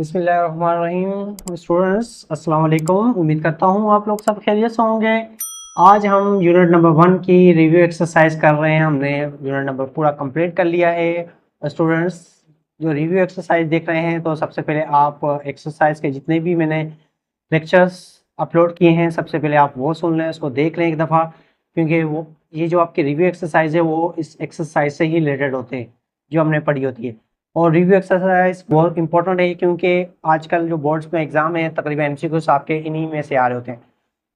बिस्मिल्लाहिर्रहमानिर्रहीम स्टूडेंट्स अस्सलाम वालेकुम। उम्मीद करता हूँ आप लोग सब खैरियत से होंगे। आज हम यूनिट नंबर 1 की रिव्यू एक्सरसाइज कर रहे हैं। हमने यूनिट नंबर पूरा कंप्लीट कर लिया है। स्टूडेंट्स जो रिव्यू एक्सरसाइज देख रहे हैं तो सबसे पहले आप एक्सरसाइज के जितने भी मैंने लेक्चर्स अपलोड किए हैं सबसे पहले आप वो सुन लें, उसको देख लें एक दफ़ा, क्योंकि वो ये जो आपकी रिव्यू एक्सरसाइज है वो इस एक्सरसाइज से ही रिलेटेड होते हैं जो हमने पढ़ी होती है। और रिव्यू एक्सरसाइज बहुत इंपॉर्टेंट है क्योंकि आजकल जो बोर्ड्स में एग्जाम है तकरीबन एमसीक्यूज आपके इन्हीं में से आ रहे होते हैं।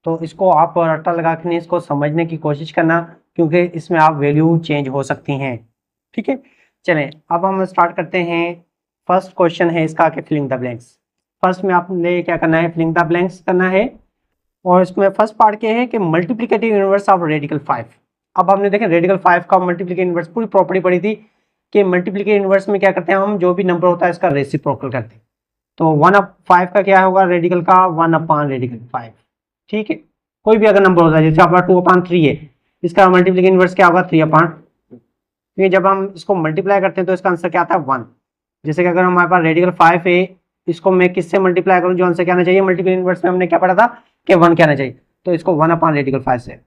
तो इसको आप रट्टा लगा के नहीं, इसको समझने की कोशिश करना, क्योंकि इसमें आप वैल्यू चेंज हो सकती हैं। ठीक है, चलें अब हम स्टार्ट करते हैं। फर्स्ट क्वेश्चन है इसका कि फिलिंग द ब्लैंक्स। फर्स्ट में आपने क्या करना है, फिलिंग द ब्लैंक्स करना है। और इसमें फर्स्ट पार्ट क्या है कि मल्टीप्लिकेटिव इनवर्स ऑफ रेडिकल 5। अब हमने देखें रेडिकल 5 का मल्टीप्लिकेटिव इनवर्स पूरी प्रॉपर्टी पढ़ी थी कि मल्टीप्लिकेटिव इनवर्स में क्या करते हैं, हम जो भी नंबर होता है इसका रेसिप्रोकल करते हैं। तो 1/5 का क्या होगा रेडिकल का, 1/रेडिकल 5। ठीक है, कोई भी अगर नंबर होता है जैसे आपका 2/3 है, इसका मल्टीप्लिकेटिव इनवर्स क्या होगा 3/, क्योंकि जब हम इसको मल्टीप्लाई करते हैं तो इसका आंसर क्या आता है 1। जैसे कि अगर हमारे पास रेडिकल 5 है, इसको मैं किससे मल्टीप्लाई करूँ, जो आंसर क्या आना चाहिए मल्टीप्लिकेटिव इनवर्स में हमने क्या पढ़ा था कि 1 क्या आना चाहिए, तो इसको 1/रेडिकल 5 से,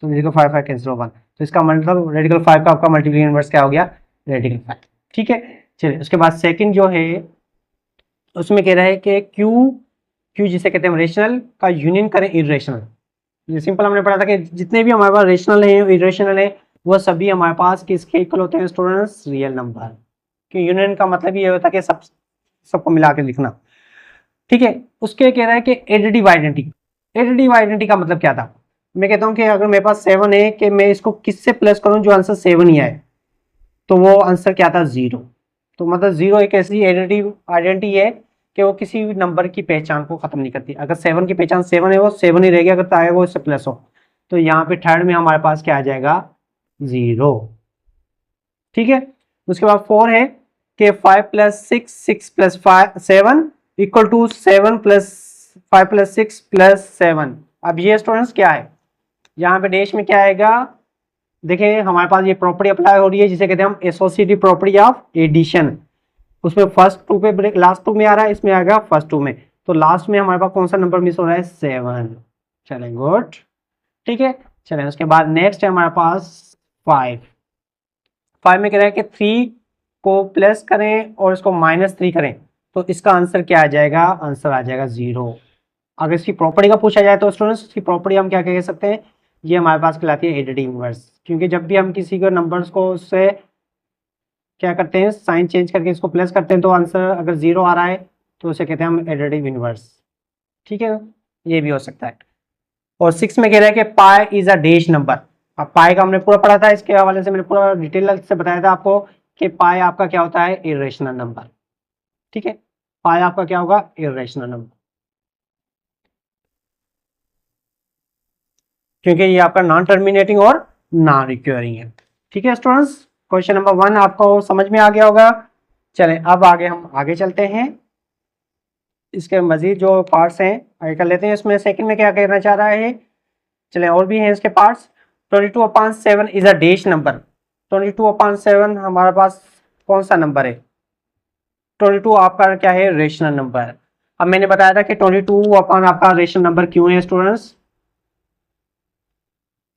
तो रेडिकल 5 कैंसिल हो 1, तो इसका मतलब रेडिकल 5 का आपका मल्टीप्लिकेटिव इनवर्स क्या हो गया रेडिकल 5। ठीक है, चलिए उसके बाद सेकंड जो है उसमें कह रहा है कि क्यू जिसे कहते हैं रेशनल का यूनियन करें इरेशनल। ये सिंपल हमने पढ़ा था कि जितने भी हमारे पास रेशनल हैं इरेशनल है वो सभी हमारे पास किसके इक्वल होते हैं स्टूडेंट्स, रियल नंबर। कि यूनियन का मतलब ये होता है कि सबको मिला के लिखना। ठीक है, उसके कह रहा है कि एडिटिव आइडेंटिटी। एडिटिव आइडेंटिटी का मतलब क्या था, मैं कहता हूँ कि अगर मेरे पास 7 है कि मैं इसको किससे प्लस करूँ जो आंसर 7 ही आए, तो वो आंसर क्या था 0। तो मतलब 0 एक ऐसी एडिटिव आइडेंटिटी है कि वो किसी भी नंबर की पहचान को खत्म नहीं करती। अगर 7 की पहचान 7 है वो 7 ही रहेगी, अगर चाहे वो इससे प्लस हो। तो यहाँ पे थर्ड में हमारे पास क्या आ जाएगा 0। ठीक है, उसके बाद 4 है कि 5 + 6 6 + 7 इक्वल टू 7 + 5 + 6 + 7। अब ये स्टूडेंट्स क्या है, यहाँ पे डैश में क्या आएगा, देखिए हमारे पास ये प्रॉपर्टी अप्लाई हो रही है जिसे कहते हैं हम एसोसिएटिव प्रॉपर्टी ऑफ एडिशन। उसमें फर्स्ट 2 पे ब्रेक, लास्ट 2 में आ रहा है, इसमें आएगा फर्स्ट 2 में, तो लास्ट में हमारे पास कौन सा नंबर मिस हो रहा है 7। चलें गुड, ठीक है। चलें उसके बाद नेक्स्ट है हमारे पास 5 में कह रहा है कि 3 को प्लस करें और इसको -3 करें, तो इसका आंसर क्या आ जाएगा, आंसर आ जाएगा 0। अगर इसकी प्रॉपर्टी का पूछा जाए तो स्टूडेंट्स इसकी प्रॉपर्टी हम क्या कह सकते हैं, ये हमारे पास कहलाती है एडिटिव इनवर्स। क्योंकि जब भी हम किसी को नंबर्स को उससे क्या करते हैं साइन चेंज करके इसको प्लस करते हैं तो आंसर अगर 0 आ रहा है तो उसे कहते हैं हम एडिटिव इनवर्स। ठीक है, ये भी हो सकता है। और 6 में कह रहा है कि pi is a dash number. अब पाई का हमने पूरा पढ़ा था, इसके हवाले से मैंने पूरा डिटेल से बताया था आपको कि पाई आपका क्या होता है इरेशनल नंबर। ठीक है, पाई आपका क्या होगा इरेशनल नंबर, क्योंकि ये आपका नॉन टर्मिनेटिंग और नॉन रिक्योरिंग है। ठीक है स्टूडेंट्स, क्वेश्चन नंबर 1 आपको समझ में आ गया होगा। चलें अब आगे हम आगे चलते हैं, इसके मजीद जो पार्ट्स हैं आगे कर लेते हैं। इसमें सेकंड में क्या कहना चाह रहा है, चलें और भी हैं इसके parts. 22/7 is a dash number. 22/7 हमारे पास कौन सा नंबर है, 22 आपका क्या है रेशनल नंबर। अब मैंने बताया था कि 22 आपका रेशनल नंबर क्यों है स्टूडेंट्स,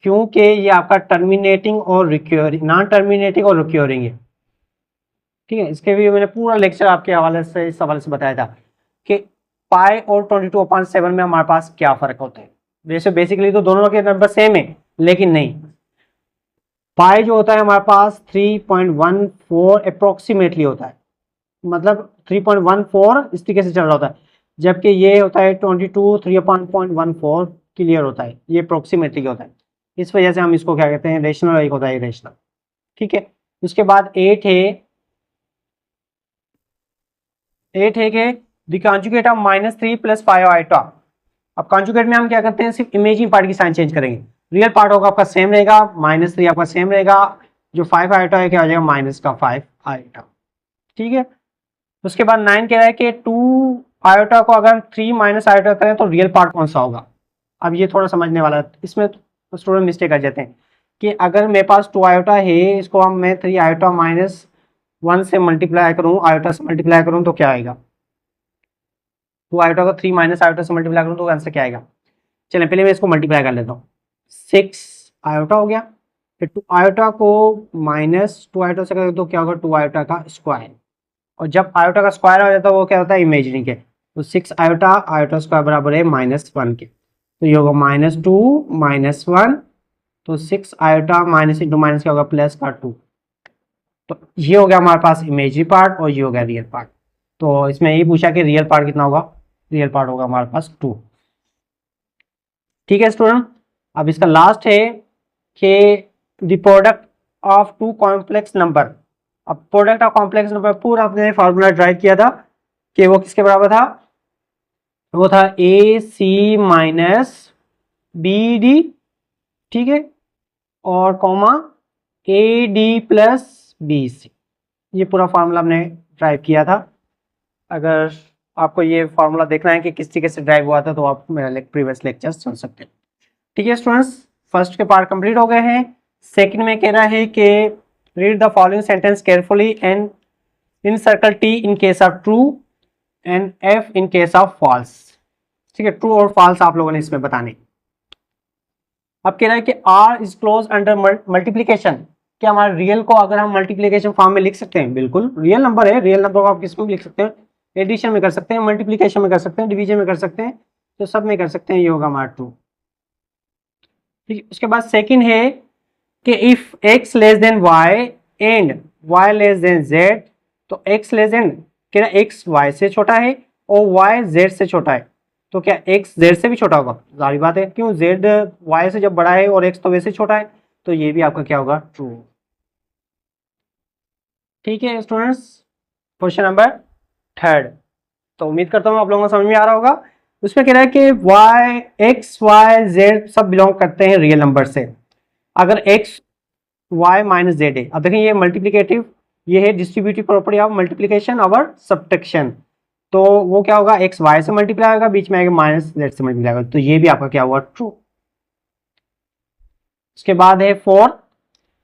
क्योंकि ये आपका टर्मिनेटिंग और रिक्योरिंग, नॉन टर्मिनेटिंग और रिक्योरिंग है। ठीक है, इसके भी मैंने पूरा लेक्चर आपके हवाले से इस हवाले से बताया था कि पाई और 22/7 में हमारे पास क्या फर्क होता है। वैसे बेसिकली तो दोनों के नंबर सेम है, लेकिन नहीं, पाई जो होता है हमारे पास 3.14 अप्रोक्सीमेटली होता है, मतलब 3.14 इस तरीके से चल रहा होता है, जबकि ये होता है 22 3.14 क्लियर होता है, ये अप्रोक्सीमेटली होता है। इस वजह से हम इसको क्या कहते हैं रेशनल, एक होता है इरेशनल। ठीक है, उसके बाद 8 है, 8 है कि द कॉन्जुगेट ऑफ -3 + 5 आइटा। अब कॉन्जुगेट में हम क्या करते हैं सिर्फ इमेजिंग पार्ट की साइन चेंज करेंगे, रियल पार्ट होगा आपका सेम रहेगा, -3 आपका सेम रहेगा, जो 5 आइटा है क्या हो जाएगा -5 आइटा। ठीक है, उसके बाद 9 कह रहा है कि 2 आयोटा को अगर 3 - आयोटा करें तो रियल पार्ट कौन सा होगा। अब ये थोड़ा समझने वाला है, इसमें स्टूडेंट मिस्टेक कर जाते हैं कि अगर मेरे पास 2 आयोटा है, इसको हम मैं 3 आयोटा -1 से मल्टीप्लाई करूँ, आयोटा से मल्टीप्लाई करूँ तो क्या आएगा, 2 आयोटा को 3 माइनस आयोटा से मल्टीप्लाई करूँ तो आंसर क्या आएगा? चलिए पहले मैं इसको मल्टीप्लाई कर लेता हूँ। 6 आयोटा हो गया, फिर 2 आयोटा को माइनस 2 आयोटा से करें तो क्या होगा? 2 आयोटा का स्क्वायर, और जब आयोटा का स्क्वायर हो जाता है वो क्या होता है? इमेजिनरी के। तो 6 आयोटा, आयोटा स्क्वायर बराबर है -1 के, तो ये होगा -2 -1, तो 6 आयोटा माइनस इंटू माइनस क्या होगा? प्लस का 2। तो ये हो गया हमारे पास इमेजिनरी पार्ट और ये हो गया रियल पार्ट। तो इसमें ये पूछा कि रियल पार्ट कितना होगा? रियल पार्ट होगा हमारे पास 2। ठीक है स्टूडेंट, अब इसका लास्ट है कि the product of two complex number. अब प्रोडक्ट ऑफ कॉम्प्लेक्स नंबर पूरा आपने फार्मूला ड्राइव किया था कि वो किसके बराबर था? वो था a c minus b d, ठीक है, और comma a d plus b c. ये पूरा फार्मूला हमने ड्राइव किया था। अगर आपको ये फार्मूला देखना है कि किस तरीके से ड्राइव हुआ था तो आप मेरा प्रीवियस लेक्चर सुन सकते हैं। ठीक है स्टूडेंट्स, फर्स्ट के पार्ट कंप्लीट हो गए हैं। सेकंड में कह रहा है कि read the following sentence carefully and in circle T in case of true and F in case of false. ठीक है, ट्रू और फॉल्स आप लोगों ने इसमें बताने। अब कह रहा है कि R is close under multiplication. क्या हमारे रियल को अगर हम मल्टीप्लीकेशन फॉर्म में लिख सकते हैं? बिल्कुल, रियल नंबर है, रियल नंबर को आप किस में भी लिख सकते हैं? एडिशन में कर सकते हैं, मल्टीप्लीकेशन में कर सकते हैं, डिवीजन में कर सकते हैं, तो सब में कर सकते हैं। ये होगा हमारा ट्रू। ठीक है, उसके बाद सेकंड है कि if x less than y and y less than z, तो x लेस देन कह रहा x y से छोटा है और y z से छोटा है, तो क्या x z से भी छोटा होगा? जाहिर बात है, क्यों? z y से जब बड़ा है और x तो वैसे छोटा है, तो ये भी आपका क्या होगा? ट्रू। ठीक है स्टूडेंट्स, क्वेश्चन नंबर थर्ड। तो उम्मीद करता हूँ आप लोगों को समझ में आ रहा होगा। उसमें कह रहा है कि y x y z सब बिलोंग करते हैं रियल नंबर से। अगर x y माइनस जेड है, अब देखें ये मल्टीप्लीकेटिव, ये है डिस्ट्रीब्यूटिव प्रॉपर्टी ऑफ मल्टीप्लीकेशन और सब्ट्रैक्शन, तो वो क्या होगा? x y से मल्टीप्लाई होगा, बीच में आएगा माइनस जेड से मल्टीप्लाई होगा, तो ये भी आपका क्या हुआ? ट्रू। उसके बाद है फोर्थ,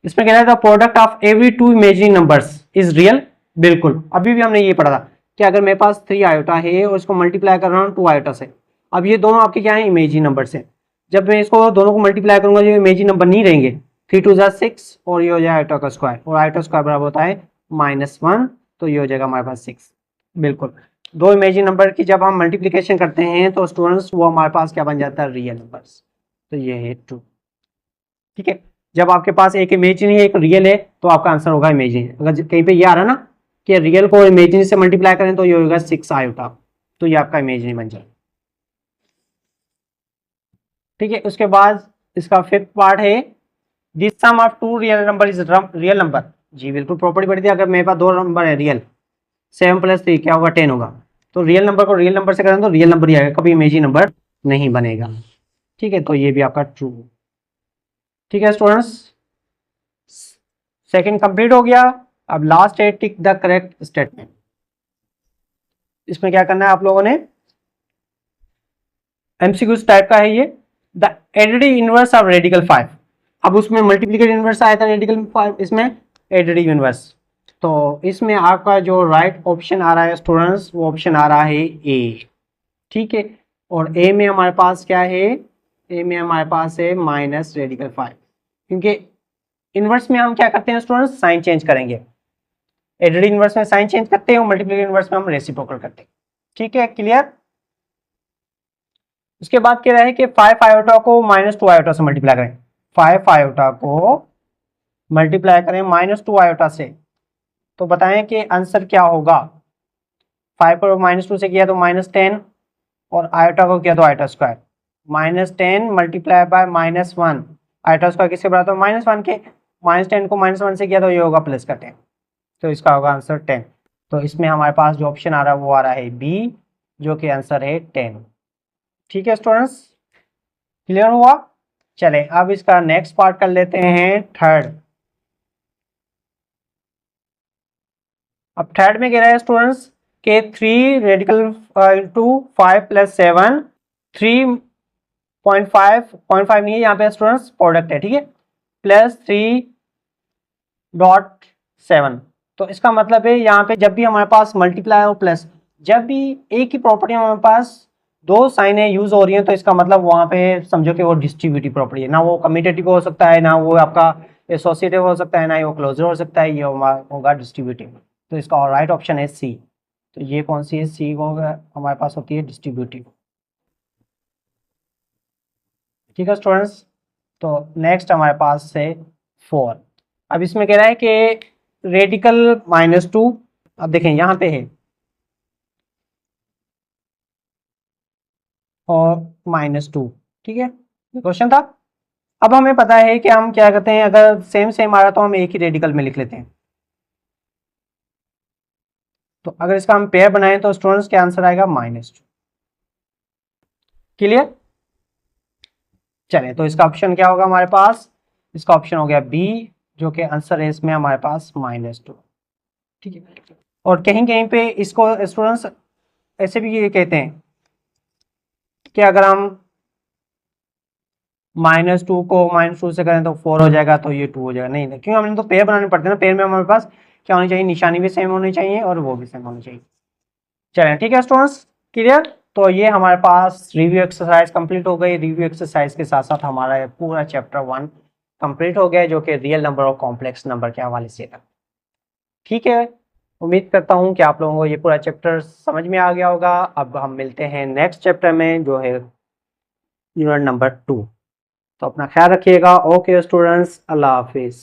इसमें कह रहा है the product of every two imaginary numbers is real. बिल्कुल, अभी भी हमने ये पढ़ा था कि अगर मेरे पास 3 आयोटा है और इसको मल्टीप्लाई कर रहा हूँ 2 आयोटा से, अब ये दोनों आपके क्या है? इमेजिनरी नंबर से। जब मैं इसको दोनों को मल्टीप्लाई करूंगा, जो इमेजिनरी नंबर नहीं रहेंगे, 3 2 6 और ये हो जाएगा आयोटा का स्क्वायर, और आयोटा स्क्वायर बराबर होता है -1, तो ये हो जाएगा हमारे पास 6। बिल्कुल, दो इमेजिनरी नंबर की जब हम मल्टीप्लीकेशन करते हैं तो स्टूडेंट्स वो हमारे पास क्या बन जाता है? Real numbers. तो ये है ट्रू। ठीक है, जब आपके पास एक इमेजिनरी है एक रियल है तो आपका आंसर होगा इमेजिनरी। अगर कहीं पे ये आ रहा है ना कि रियल को इमेजिनरी से मल्टीप्लाई करें तो ये होगा 6 आयोटा, तो ये आपका इमेजिनरी बन जाएगा। ठीक है, उसके बाद इसका फिफ्थ पार्ट है this sum of two real number is real number. जी बिल्कुल, प्रॉपर्टी पढ़ी थी। अगर मेरे पास दो नंबर है रियल, 7 + 3 क्या होगा? 10 होगा, तो रियल नंबर को रियल नंबर से करें तो रियल नंबर ही आएगा, कभी इमेजिनरी नंबर नहीं बनेगा। ठीक है, तो ये भी आपका ट्रू। ठीक है स्टूडेंट्स, सेकंड कंप्लीट हो गया। अब लास्ट है टिक द करेक्ट स्टेटमेंट। इसमें क्या करना है आप लोगों ने? एमसीक्यूज टाइप का है ये। The additive inverse of radical 5। अब उसमें मल्टीप्लिकेटिव इनवर्स आया था रेडिकल 5, इसमें एडिटिव इनवर्स। तो इसमें आपका जो राइट ऑप्शन आ रहा है स्टूडेंट्स, वो ऑप्शन आ रहा है ए। ठीक है, और ए में हमारे पास क्या है? ए में हमारे पास है माइनस रेडिकल 5, क्योंकि इनवर्स में हम क्या करते हैं स्टूडेंट्स? साइन चेंज करेंगे। एडिटिव इनवर्स में साइन चेंज करते हैं और मल्टीप्लिकेटिव इनवर्स में हम रेसिप्रोकल करते हैं। ठीक है, क्लियर? उसके बाद कह रहा है कि 5 आयोटा को -2 आयोटा से मल्टीप्लाई करें। 5 आयोटा को मल्टीप्लाई करें -2 आयोटा से, तो बताएं कि आंसर क्या होगा? 5 को -2 से किया तो -10, और आयोटा को किया तो iota square. -10 multiply by -1, iota square किसके बराबर? -1 के। -10 को -1 से किया तो ये होगा प्लस का 10, तो इसका होगा आंसर 10। तो इसमें हमारे पास जो ऑप्शन आ रहा है वो आ रहा है बी, जो कि आंसर है 10। ठीक है स्टूडेंट्स, क्लियर हुआ? चलें अब इसका नेक्स्ट पार्ट कर लेते हैं, थर्ड। अब थर्ड में कह रहा है स्टूडेंट्स के 3 रेडिकल टू 5 + 7 3.5 नहीं है यहाँ पे स्टूडेंट्स, प्रोडक्ट है। ठीक है, +3.7। तो इसका मतलब है यहाँ पे जब भी हमारे पास मल्टीप्लाई और प्लस जब भी एक ही प्रॉपर्टी हमारे पास दो साइनें यूज हो रही हैं तो इसका मतलब वहां पे समझो कि वो डिस्ट्रीब्यूटिव प्रॉपर्टी है, ना वो कम्यूटेटिव हो सकता है, ना वो आपका एसोसिएटिव हो सकता है, ना ही वो क्लोजर हो सकता है, ये होगा डिस्ट्रीब्यूटिव। तो इसका राइट ऑप्शन है सी। तो ये कौन सी है, सी होगा हमारे पास होती है डिस्ट्रीब्यूटिव। ठीक है स्टूडेंट्स, तो नेक्स्ट हमारे पास है 4। अब इसमें कह रहा है कि रेडिकल -2, अब देखें यहाँ पे है और -2, ठीक है, ये क्वेश्चन था। अब हमें पता है कि हम क्या करते हैं, अगर सेम सेम आ रहा तो हम एक ही रेडिकल में लिख लेते हैं। तो अगर इसका हम पेयर बनाएं तो स्टूडेंट्स क्या आंसर आएगा, -2। क्लियर। चलें, तो इसका ऑप्शन क्या होगा हमारे पास, इसका ऑप्शन हो गया बी, जो कि आंसर है इसमें हमारे पास -2। ठीक है, और कहीं कहीं पे इसको स्टूडेंट्स ऐसे भी ये कहते हैं कि अगर हम -2 को -2 से करें तो 4 हो जाएगा, तो ये 2 हो जाएगा। नहीं, क्योंकि हमने तो पेयर बनाने पड़ते हैं ना, पेयर में हमारे पास क्या होनी चाहिए, निशानी भी सेम होनी चाहिए और वो भी सेम होनी चाहिए। चलें, ठीक है स्टूडेंट्स, क्लियर। तो ये हमारे पास रिव्यू एक्सरसाइज कंप्लीट हो गई। रिव्यू एक्सरसाइज के साथ साथ हमारा पूरा चैप्टर 1 कंप्लीट हो गया, जो कि रियल नंबर और कॉम्प्लेक्स नंबर के हवाले से था। ठीक है, उम्मीद करता हूँ कि आप लोगों को ये पूरा चैप्टर समझ में आ गया होगा। अब हम मिलते हैं नेक्स्ट चैप्टर में, जो है यूनिट नंबर 2। तो अपना ख्याल रखिएगा। ओके स्टूडेंट्स, अल्लाह हाफिज़।